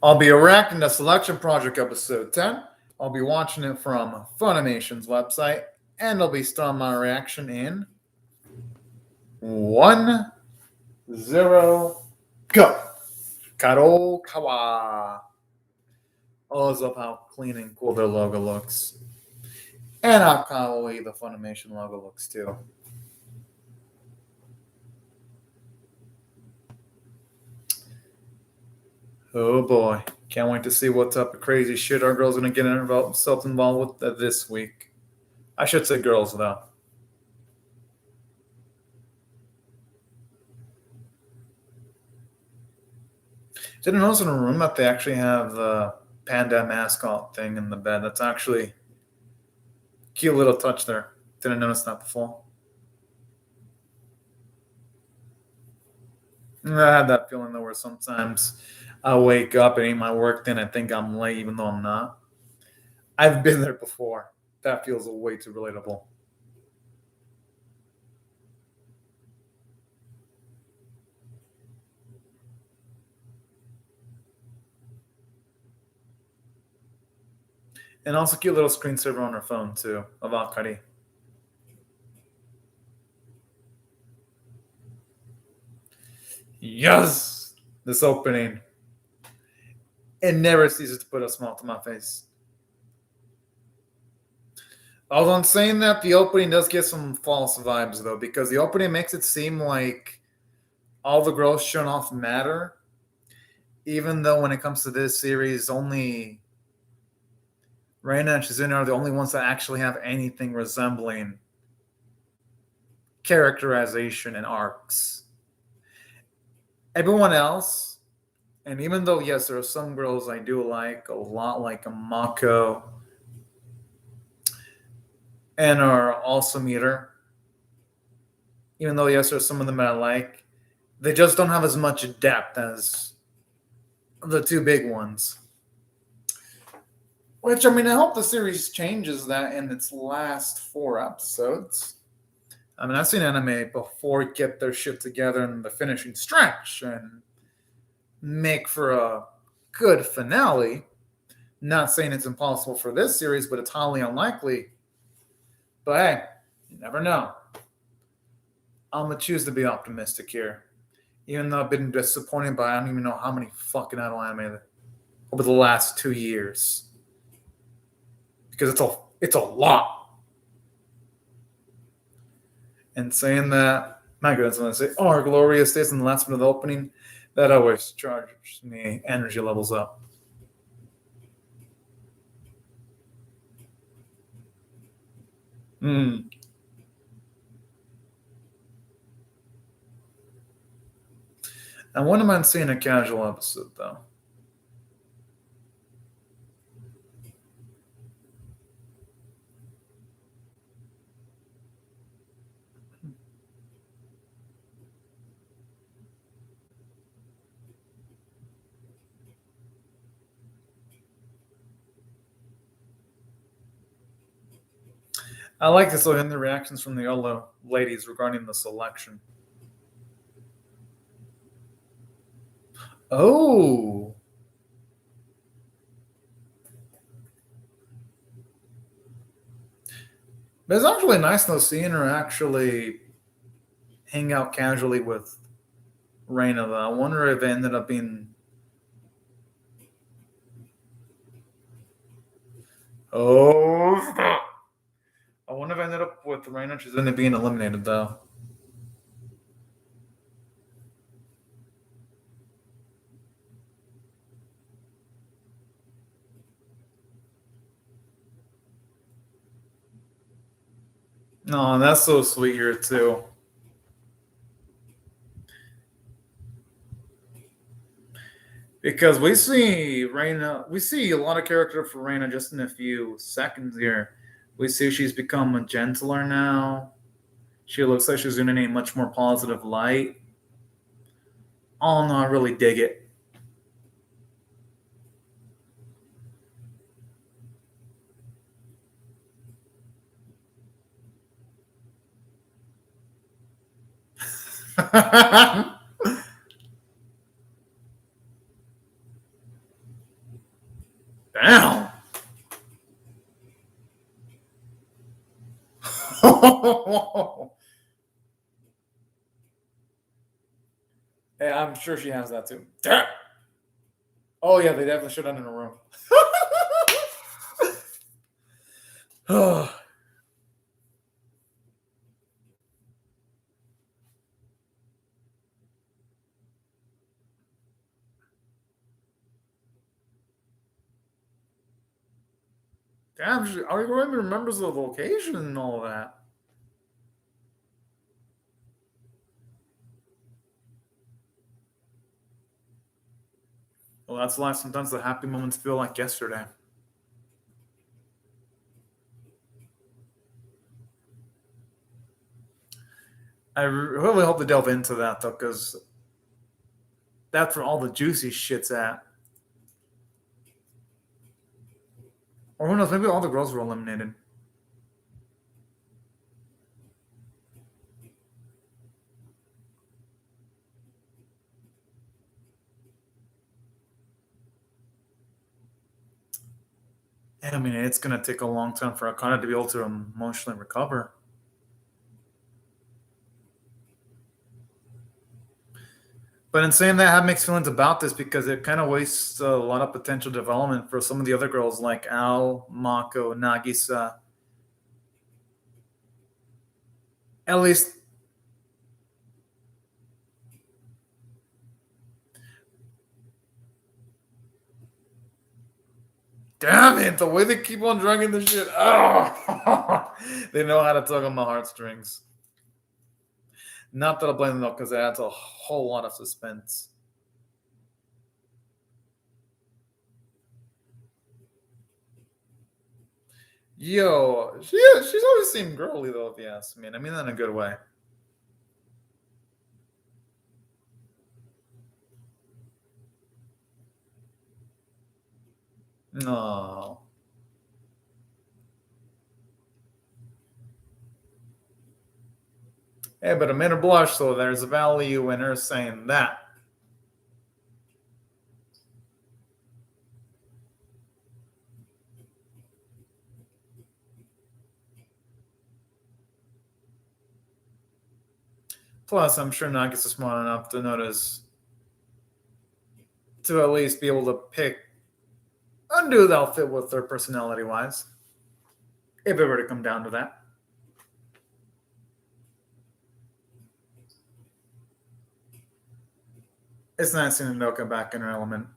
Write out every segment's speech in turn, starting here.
I'll be reacting to Selection Project episode 10. I'll be watching it from Funimation's website, and I'll be starting my reaction in 1, 0, go. Karo Kawa. I always love how clean and cool their logo looks. And how kawaii the Funimation logo looks too. Oh boy. Can't wait to see what type of crazy shit our girl's gonna get themselves involved with this week. I should say girls though. Didn't notice in a room that they actually have the panda mascot thing in the bed. That's actually a cute little touch there. Didn't notice that before. I had that feeling though where sometimes I wake up and eat my work, then I think I'm late even though I'm not. I've been there before. That feels way too relatable. And also cute little screensaver on her phone too of Akari. Yes! This opening. It never ceases to put a smile to my face. Although I'm saying that, the opening does get some false vibes though, because the opening makes it seem like all the girls shown off matter, even though when it comes to this series, only Reina and Shizune are the only ones that actually have anything resembling characterization and arcs. Everyone else, and even though, yes, there are some girls I do like a lot, like a Mako and our Awesome Eater, even though, yes, there's some of them that I like, they just don't have as much depth as the two big ones. Which, I mean, I hope the series changes that in its last 4 episodes. I mean, I've seen anime before get their shit together in the finishing stretch and make for a good finale. Not saying it's impossible for this series, but it's highly unlikely. But hey, you never know. I'm going to choose to be optimistic here. Even though I've been disappointed by I don't even know how many fucking idol anime over the last 2 years. Because it's a lot. And saying that, my goodness, when I say, oh, our glorious days in the last minute of the opening, that always charges me energy levels up. I wouldn't mind seeing a casual episode, though. I like to look in the reactions from the other ladies regarding the selection. Oh. But it's actually nice though seeing her actually hang out casually with Reina though. I wonder if it ended up being I wonder if I ended up with Reina. She's ended up being eliminated though. No, that's so sweet here too. Because we see Reina, we see a lot of character for Reina just in a few seconds here. We see she's become a gentler now. She looks like she's in a much more positive light. Oh no, I really dig it. Damn. Hey, I'm sure she has that too. Damn. Oh yeah, they definitely should have done in a room. Damn, she already remembers the location and all that. Well, that's why sometimes the happy moments feel like yesterday. I really hope they delve into that though, because that's where all the juicy shit's at. Or who knows? Maybe all the girls were eliminated. And I mean, it's gonna take a long time for Akana to be able to emotionally recover. But in saying that, I have mixed feelings about this because it kind of wastes a lot of potential development for some of the other girls like Al, Mako, Nagisa. At least, damn it, the way they keep on dragging this shit. Oh, they know how to tug on my heartstrings. Not that I blame them though, because it adds a whole lot of suspense. Yo, she's always seemed girly though, if you ask me. I mean that in a good way. No. Hey, but a minute blush, so there's a value in her saying that. Plus, I'm sure Nuggets is smart enough to notice to at least be able to pick undo the outfit with their personality wise. If it were to come down to that. It's nice seeing Noka back in her element.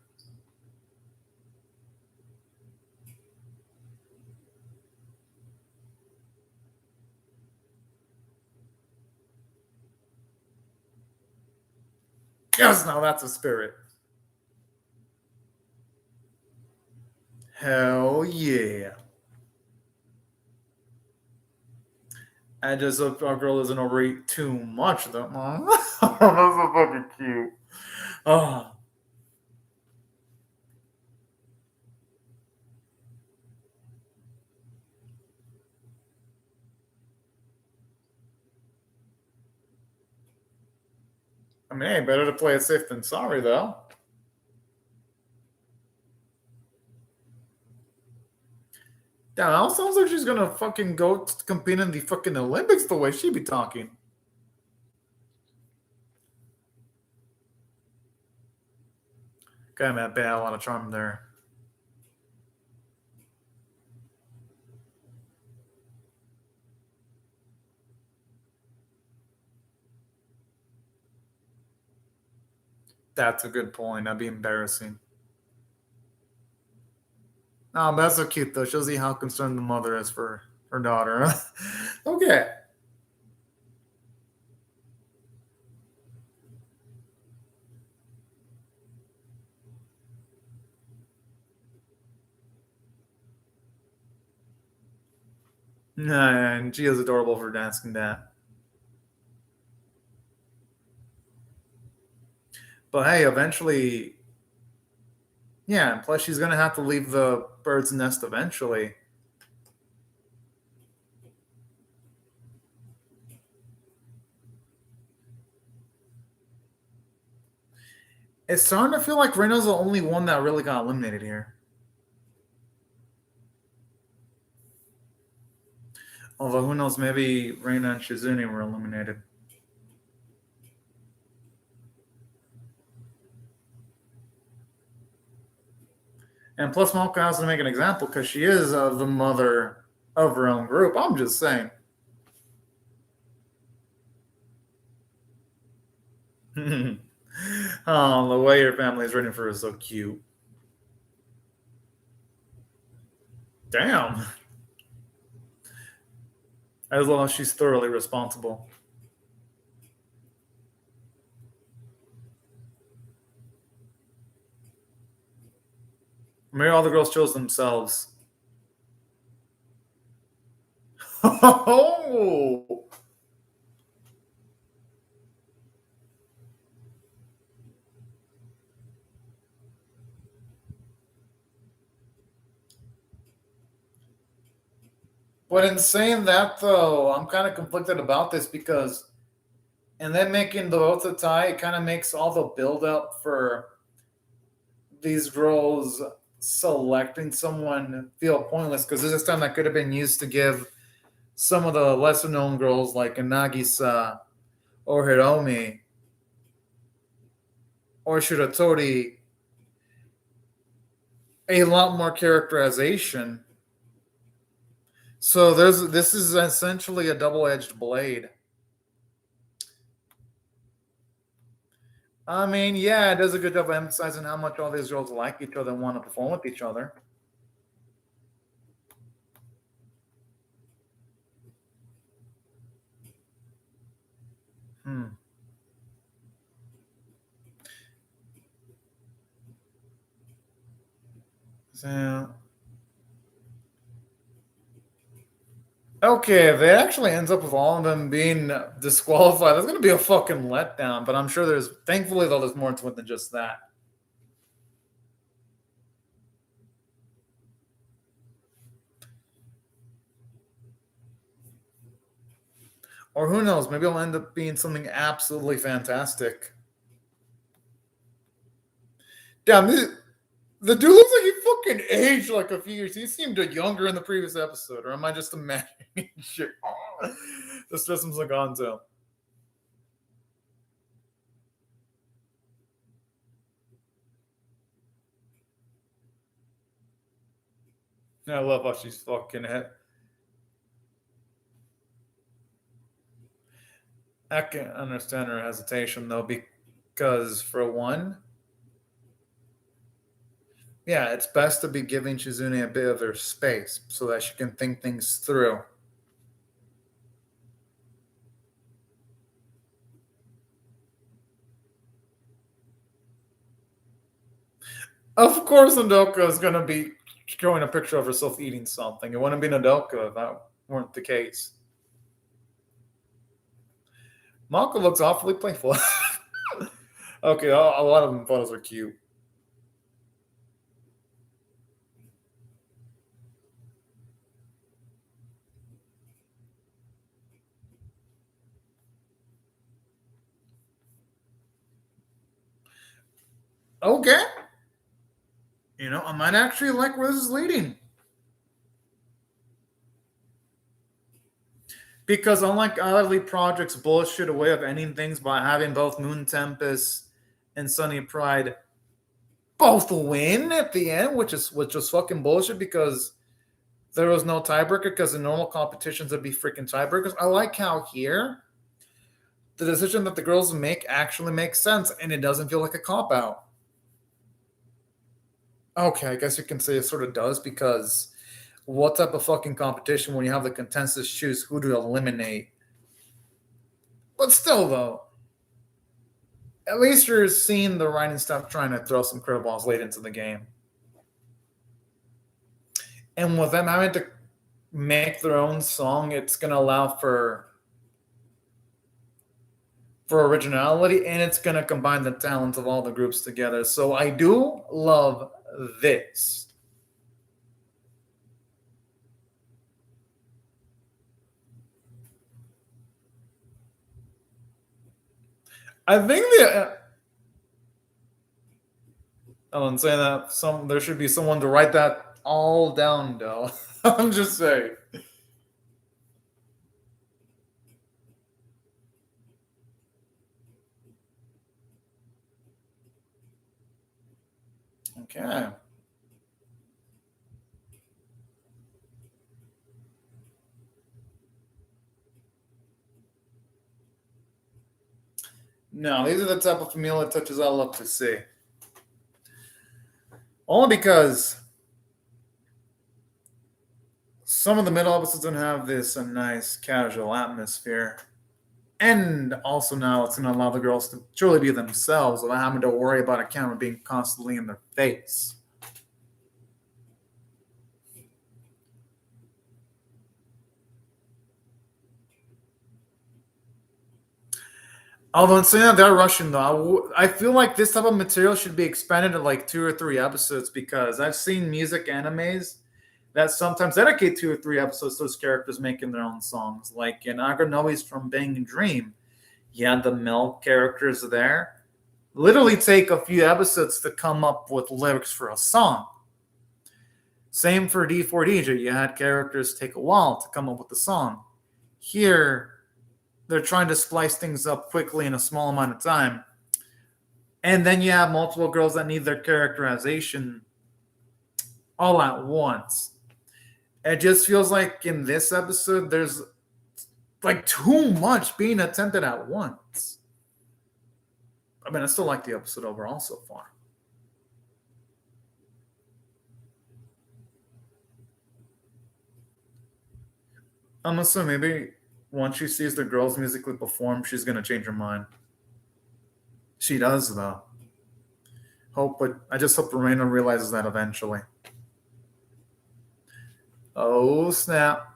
Yes, now that's a spirit. Hell yeah. I just hope our girl doesn't overeat too much, though. That's so fucking cute. Oh. I mean, hey, better to play it safe than sorry, though. Damn, it sounds like she's gonna fucking go compete in the fucking Olympics the way she be talking. Kind of bad, a lot of charm there. That's a good point. That'd be embarrassing. Oh, but that's so cute though. Shows you how concerned the mother is for her daughter. Okay. And she is adorable for asking that. But hey, eventually, yeah. And plus, she's gonna have to leave the bird's nest eventually. It's starting to feel like Reno's the only one that really got eliminated here. Although who knows, maybe Reina and Shizune were eliminated. And plus, Malka has to make an example because she is the mother of her own group. I'm just saying. Oh, the way your family is written for her is so cute. Damn. As long as she's thoroughly responsible. Maybe all the girls chose themselves. Oh! But in saying that, though, I'm kind of conflicted about this because, and then making the vote to tie, it kind of makes all the build up for these girls selecting someone feel pointless because this time that could have been used to give some of the lesser known girls like Nagisa or Hiromi or Shiratori a lot more characterization. So this is essentially a double-edged blade. I mean, yeah, it does a good job of emphasizing how much all these girls like each other and want to perform with each other. Hmm. So, okay, if it actually ends up with all of them being disqualified, that's going to be a fucking letdown. But I'm sure thankfully, though, there's more to it than just that. Or who knows? Maybe it'll end up being something absolutely fantastic. Damn, the dude looks like he fucking aged like a few years. He seemed younger in the previous episode, or am I just imagining shit? The systems like on to. I love how she's fucking hit. I can understand her hesitation though, because for one, yeah, it's best to be giving Shizune a bit of her space so that she can think things through. Of course, Nodoka is going to be showing a picture of herself eating something. It wouldn't be Nodoka if that weren't the case. Malka looks awfully playful. Okay, a lot of them photos are cute. Okay. You know, I might actually like where this is leading. Because unlike other projects bullshit a way of ending things by having both Moon Tempest and Sunny Pride both win at the end, which was fucking bullshit because there was no tiebreaker because in normal competitions there'd be freaking tiebreakers. I like how here the decision that the girls make actually makes sense and it doesn't feel like a cop out. Okay, I guess you can say it sort of does because what type of fucking competition when you have the contestants choose who to eliminate? But still, though, at least you're seeing the writing stuff trying to throw some curveballs late into the game. And with them having to make their own song, it's going to allow for originality and it's going to combine the talents of all the groups together. So I do love this. I think I'm saying that there should be someone to write that all down, though. I'm just saying. Okay. No, these are the type of familiar touches I love to see. Only because some of the middle episodes don't have this nice casual atmosphere. And also now it's going to allow the girls to truly be themselves without having to worry about a camera being constantly in their face. Although in saying that they're rushing though, I feel like this type of material should be expanded to like 2 or 3 episodes because I've seen music animes that sometimes dedicate 2 or 3 episodes to those characters making their own songs. Like in Aganoi's from Bang and Dream, you had the male characters there literally take a few episodes to come up with lyrics for a song. Same for D4DJ, you had characters take a while to come up with the song. Here, they're trying to splice things up quickly in a small amount of time. And then you have multiple girls that need their characterization all at once. It just feels like in this episode, there's like too much being attempted at once. I mean, I still like the episode overall so far. I'm assuming maybe once she sees the girls musically perform, she's gonna change her mind. She does though. But I just hope Reina realizes that eventually. Oh snap!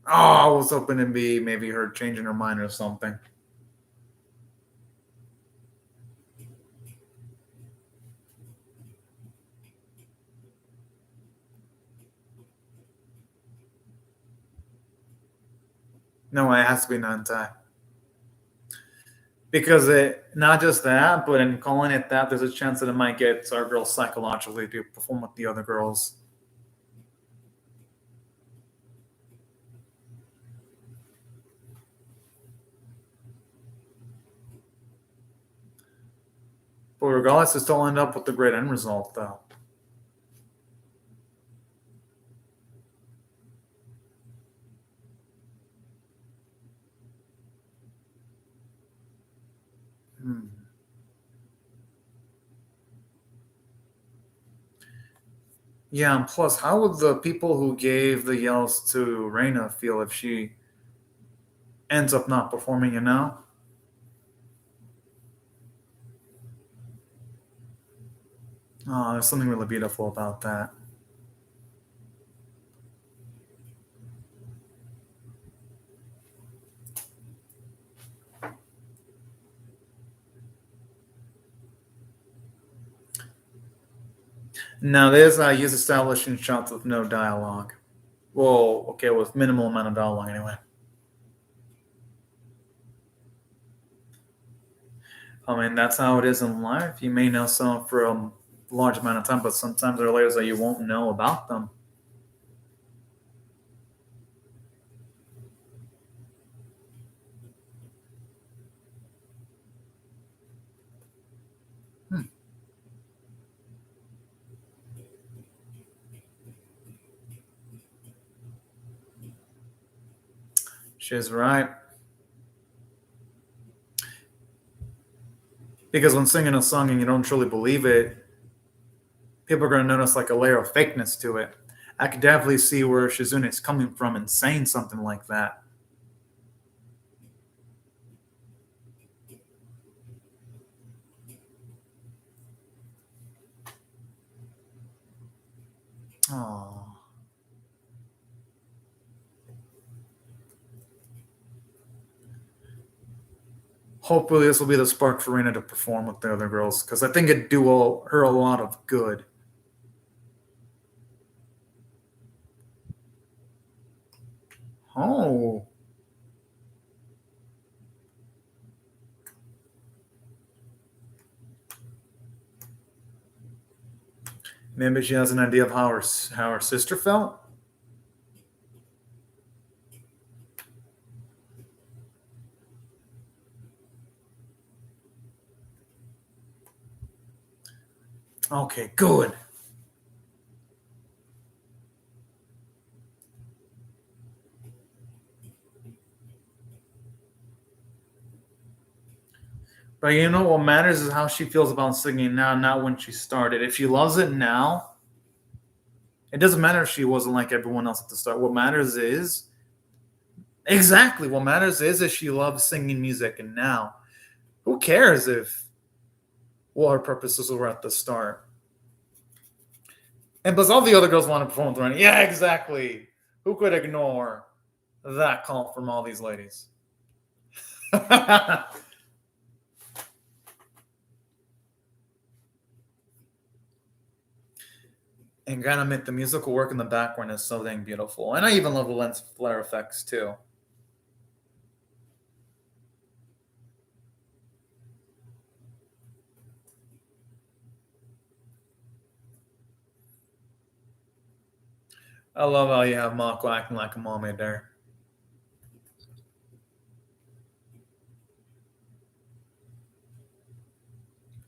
Oh, I was hoping to be maybe her changing her mind or something. No, it has to be Nantai. Because not just that, but in calling it that, there's a chance that it might get our girls psychologically to perform with the other girls. But regardless, it still end up with the great end result, though. Hmm. Yeah, and plus, how would the people who gave the yells to Reina feel if she ends up not performing, you know? Oh, there's something really beautiful about that. Now, there's use establishing shots with no dialogue. Well, okay, with minimal amount of dialogue anyway. I mean, that's how it is in life. You may know someone for a large amount of time, but sometimes there are layers that you won't know about them. Hmm. She's right. Because when singing a song and you don't truly believe it, people are going to notice like a layer of fakeness to it. I could definitely see where Shizune is coming from and saying something like that. Oh. Hopefully, this will be the spark for Rena to perform with the other girls because I think it'd do her a lot of good. Oh. Maybe she has an idea of how her sister felt. Okay, good. But you know what matters is how she feels about singing now, not when she started. If she loves it now, it doesn't matter if she wasn't like everyone else at the start. What matters is exactly what matters is if she loves singing music, and now who cares if what her purposes were at the start? And plus, all the other girls want to perform with Ronnie. Yeah, exactly. Who could ignore that call from all these ladies? And gotta admit, the musical work in the background is so dang beautiful. And I even love the lens flare effects too. I love how you have Mako acting like a mermaid there.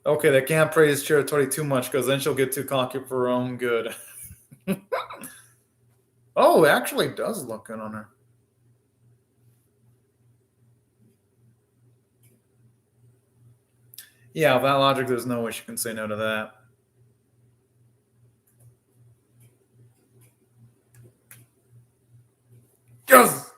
Okay, they can't praise Chiratori too much because then she'll get too cocky for her own good. Oh, it actually does look good on her. Yeah, with that logic, there's no way she can say no to that. Yes!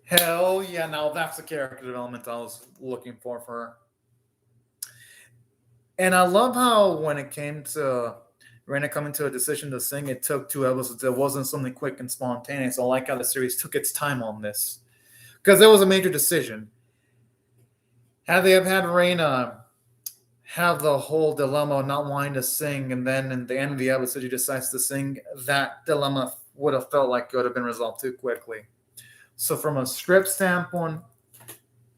Hell yeah, now that's the character development I was looking for her. And I love how when it came to Reina coming to a decision to sing, it took 2 episodes. It wasn't something quick and spontaneous. I like how the series took its time on this. Because it was a major decision. Had they have had Reina have the whole dilemma of not wanting to sing, and then in the end of the episode he decides to sing, that dilemma would have felt like it would have been resolved too quickly. So from a script standpoint,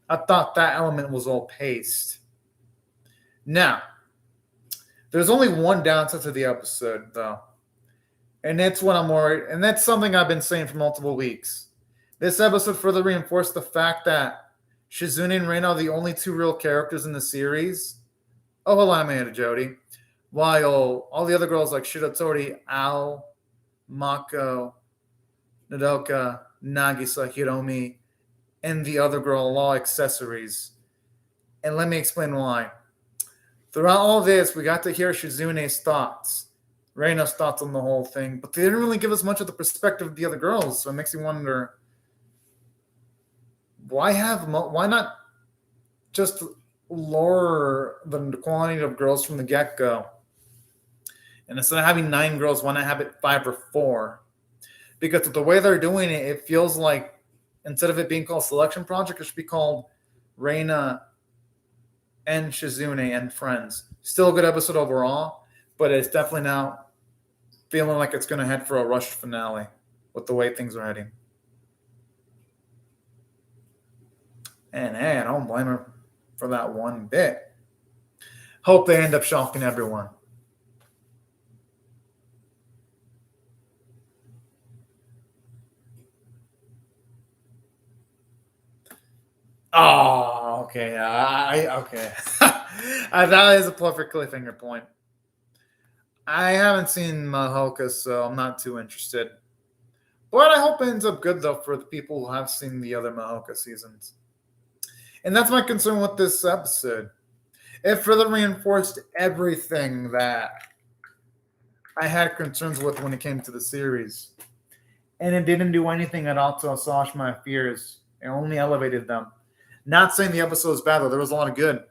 I thought that element was all paced. Now, there's only one downside to the episode, though. And that's what I'm worried. And that's something I've been saying for multiple weeks. This episode further reinforced the fact that Shizune and Reina are the only two real characters in the series. Oh, hello, Amanda Jody. While all the other girls like Shiratori, Ao, Mako, Nodoka, Nagisa, Hiromi, and the other girl are all accessories. And let me explain why. Throughout all this, we got to hear Shizune's thoughts, Reina's thoughts on the whole thing, but they didn't really give us much of the perspective of the other girls. So it makes me wonder why not just lower the quantity of girls from the get go, and instead of having 9 girls, why not have it 5 or 4? Because the way they're doing it, it feels like instead of it being called Selection Project, it should be called Reina and Shizune and Friends. Still a good episode overall, but it's definitely now feeling like it's going to head for a rushed finale with the way things are heading. And hey, I don't blame her for that one bit. Hope they end up shocking everyone. Oh, okay. Okay. That is a perfect cliffhanger point. I haven't seen Mahoka, so I'm not too interested. But I hope it ends up good, though, for the people who have seen the other Mahoka seasons. And that's my concern with this episode. It further reinforced everything that I had concerns with when it came to the series. And it didn't do anything at all to assuage my fears. It only elevated them. Not saying the episode was bad, though. There was a lot of good.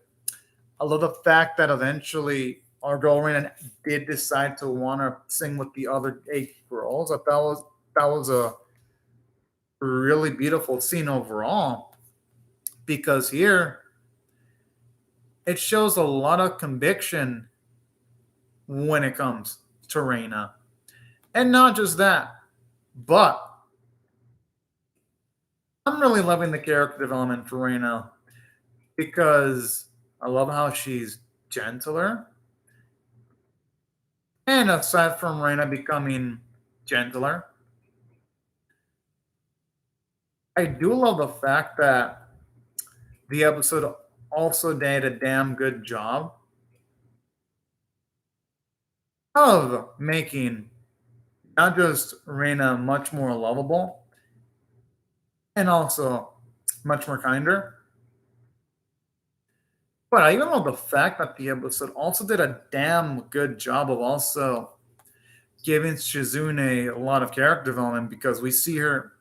I love the fact that eventually our girl Reina did decide to want to sing with the other 8 girls. I thought that was a really beautiful scene overall, because here it shows a lot of conviction when it comes to Reina. And not just that, but I'm really loving the character development for Reina, because I love how she's gentler. And aside from Reina becoming gentler, I do love the fact that the episode also did a damn good job of making not just Reina much more lovable and also much more kinder, but I even love the fact that the episode also did a damn good job of also giving Shizune a lot of character development because we see her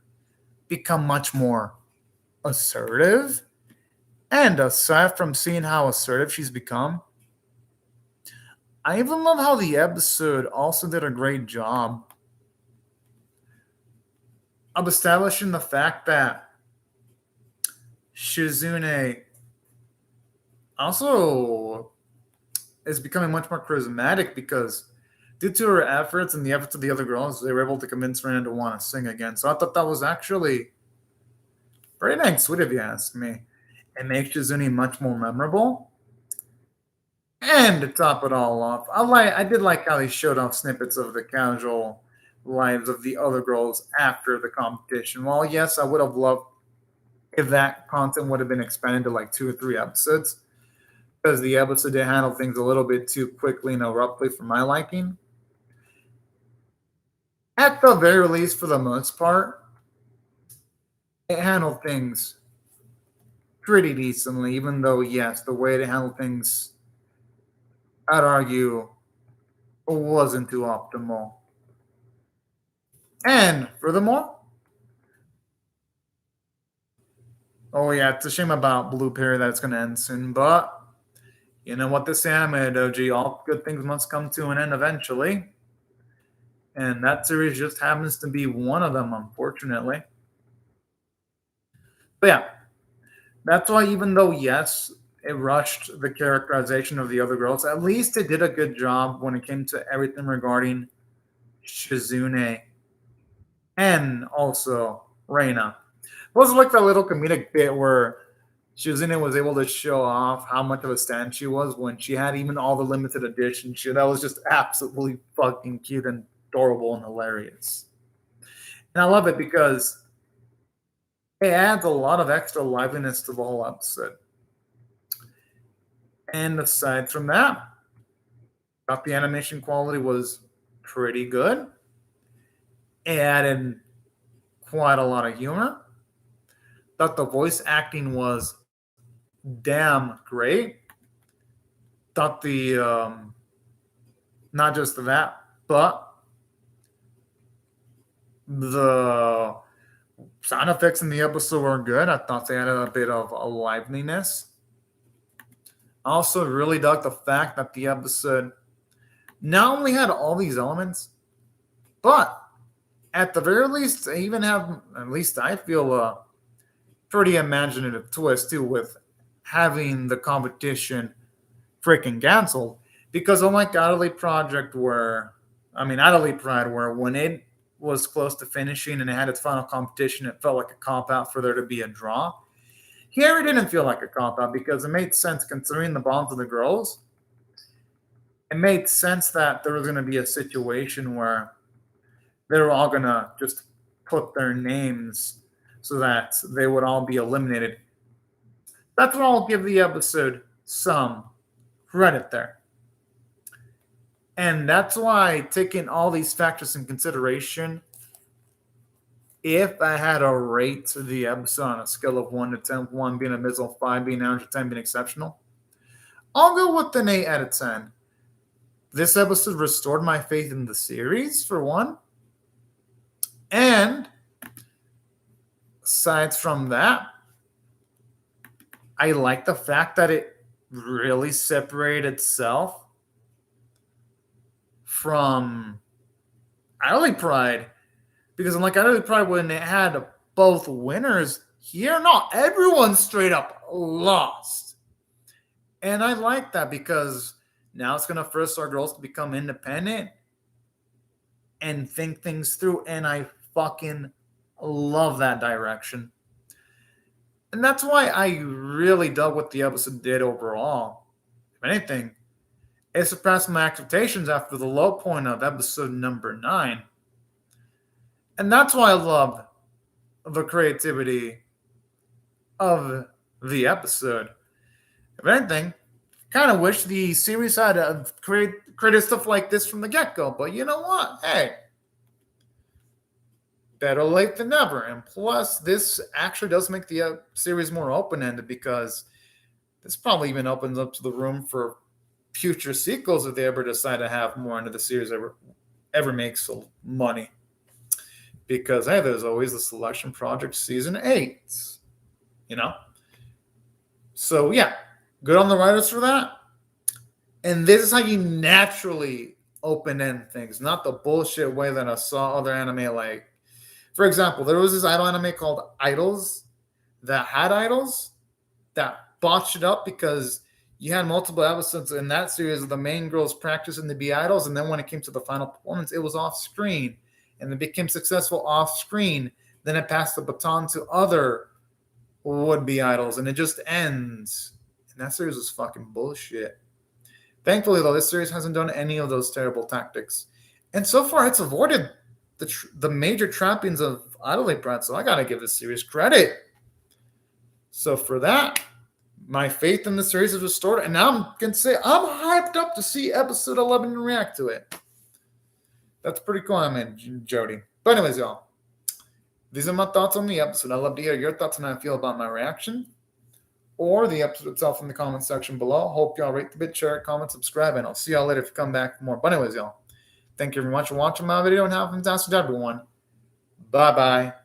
become much more assertive. And aside from seeing how assertive she's become, I even love how the episode also did a great job of establishing the fact that Shizune also is becoming much more charismatic because due to her efforts and the efforts of the other girls, they were able to convince Rena to want to sing again. So I thought that was actually very nice, sweet if you ask me. It makes Shizune much more memorable. And to top it all off, I did like how they showed off snippets of the casual lives of the other girls after the competition. Well, yes, I would have loved if that content would have been expanded to like 2 or 3 episodes because the episode did handle things a little bit too quickly and abruptly for my liking. At the very least, for the most part, it handled things pretty decently, even though, yes, the way to handle things, I'd argue, wasn't too optimal. And furthermore, oh yeah, it's a shame about Blue Perry that it's going to end soon, but you know what this anime, Doji, all good things must come to an end eventually. And that series just happens to be one of them, unfortunately. But yeah, that's why even though, yes, it rushed the characterization of the other girls, at least it did a good job when it came to everything regarding Shizune and also Reina. It was like that little comedic bit where Shizune was able to show off how much of a stan she was when she had even all the limited edition shit. That was just absolutely fucking cute and adorable and hilarious. And I love it because it adds a lot of extra liveliness to the whole episode. And aside from that, I thought the animation quality was pretty good. It added quite a lot of humor. Thought the voice acting was damn great. Thought the not just that, but the sound effects in the episode were good. I thought they added a bit of a liveliness. I also really dug the fact that the episode not only had all these elements, but at the very least, they even have, at least I feel, a pretty imaginative twist too, with having the competition freaking canceled. Because unlike Adelaide Project, Adelaide Pride, where when it was close to finishing and it had its final competition, it felt like a cop out for there to be a draw. Here, it didn't feel like a cop out because it made sense considering the bonds of the girls. It made sense that there was going to be a situation where they were all going to just put their names so that they would all be eliminated. That's what I'll give the episode some credit there. And that's why, taking all these factors in consideration, if I had to rate the episode on a scale of 1 to 10, 1 being abysmal, 5 being average, 10 being exceptional, I'll go with an 8 out of 10. This episode restored my faith in the series, for one. And aside from that, I like the fact that it really separated itself from Adelaide Pride. Because unlike Adelaide Pride, when it had both winners, here, not everyone straight up lost. And I like that because now it's going to force our girls to become independent and think things through. And I fucking love that direction. And that's why I really dug what the episode did overall. If anything, it surpassed my expectations after the low point of episode number 9. And that's why I loved the creativity of the episode. If anything, kind of wish the series had created stuff like this from the get-go. But you know what? Hey, better late than never. And plus, this actually does make the series more open-ended, because this probably even opens up to the room for future sequels if they ever decide to have more into the series ever makes money. Because hey, there's always the Selection Project Season 8. You know? So yeah, good on the writers for that. And this is how you naturally open end things, not the bullshit way that I saw other anime. Like, for example, there was this idol anime called Idols that had idols that botched it up, because you had multiple episodes in that series of the main girls practicing to be idols, and then when it came to the final performance, it was off screen, and they became successful off screen. Then it passed the baton to other would-be idols, and it just ends. And that series was fucking bullshit. Thankfully, though, this series hasn't done any of those terrible tactics, and so far it's avoided the major trappings of idol brand. So I gotta give this series credit. So for that, my faith in the series is restored, and now I'm gonna say I'm hyped up to see episode 11 and react to it. That's pretty cool, I mean, Jody. But anyways, y'all, these are my thoughts on the episode. I'd love to hear your thoughts on how I feel about my reaction, or the episode itself in the comment section below. Hope y'all rate the bit, share, comment, subscribe, and I'll see y'all later if you come back for more. But anyways, y'all, thank you very much for watching my video, and have a fantastic day, everyone. Bye-bye.